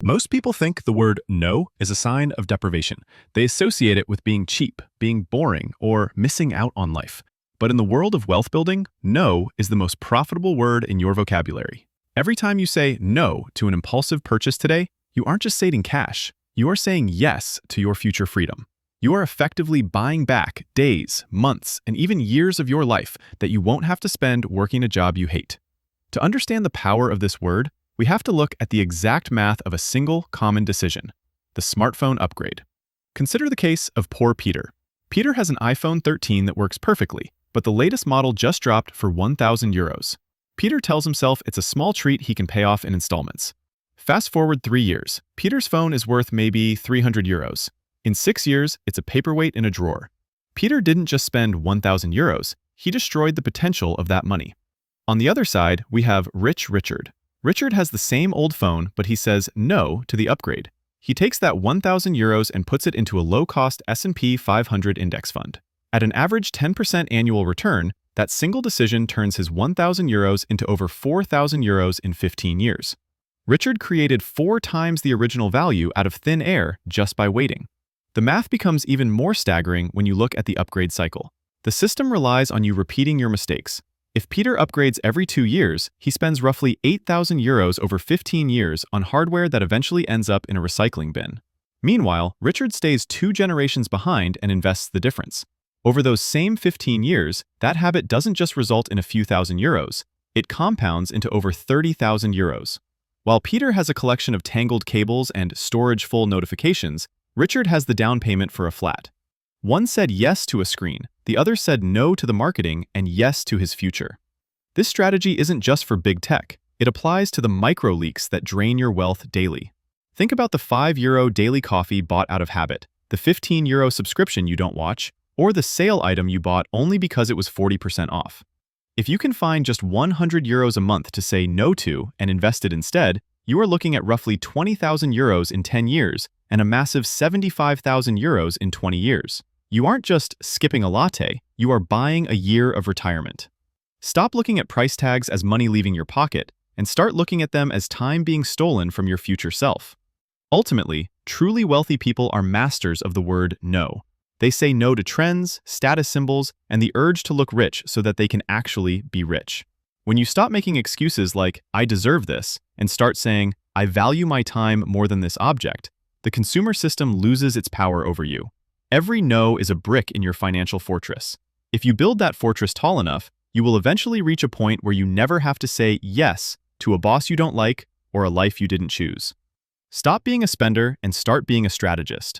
Most people think the word no is a sign of deprivation. They associate it with being cheap, being boring, or missing out on life. But in the world of wealth building, no is the most profitable word in your vocabulary. Every time you say no to an impulsive purchase today, you aren't just saving cash, you are saying yes to your future freedom. You are effectively buying back days, months, and even years of your life that you won't have to spend working a job you hate. To understand the power of this word, we have to look at the exact math of a single common decision: the smartphone upgrade. Consider the case of poor Peter. Peter has an iPhone 13 that works perfectly, but the latest model just dropped for 1,000 euros. Peter tells himself it's a small treat he can pay off in installments. Fast forward 3 years, Peter's phone is worth maybe 300 euros. In 6 years, it's a paperweight in a drawer. Peter didn't just spend 1,000 euros, he destroyed the potential of that money. On the other side, we have Rich Richard. Richard has the same old phone, but he says no to the upgrade. He takes that 1,000 euros and puts it into a low-cost S&P 500 index fund. At an average 10% annual return, that single decision turns his 1,000 euros into over 4,000 euros in 15 years. Richard created 4 times the original value out of thin air just by waiting. The math becomes even more staggering when you look at the upgrade cycle. The system relies on you repeating your mistakes. If Peter upgrades every 2 years, he spends roughly 8,000 euros over 15 years on hardware that eventually ends up in a recycling bin. Meanwhile, Richard stays 2 generations behind and invests the difference. Over those same 15 years, that habit doesn't just result in a few thousand euros, it compounds into over 30,000 euros. While Peter has a collection of tangled cables and storage-full notifications, Richard has the down payment for a flat. One said yes to a screen, the other said no to the marketing and yes to his future. This strategy isn't just for big tech, it applies to the micro leaks that drain your wealth daily. Think about the €5 daily coffee bought out of habit, the €15 subscription you don't watch, or the sale item you bought only because it was 40% off. If you can find just €100 a month to say no to and invest it instead, you are looking at roughly 20,000 euros in 10 years and a massive 75,000 euros in 20 years. You aren't just skipping a latte, you are buying a year of retirement. Stop looking at price tags as money leaving your pocket and start looking at them as time being stolen from your future self. Ultimately, truly wealthy people are masters of the word no. They say no to trends, status symbols, and the urge to look rich so that they can actually be rich. When you stop making excuses like, "I deserve this," and start saying, "I value my time more than this object," the consumer system loses its power over you. Every no is a brick in your financial fortress. If you build that fortress tall enough, you will eventually reach a point where you never have to say yes to a boss you don't like or a life you didn't choose. Stop being a spender and start being a strategist.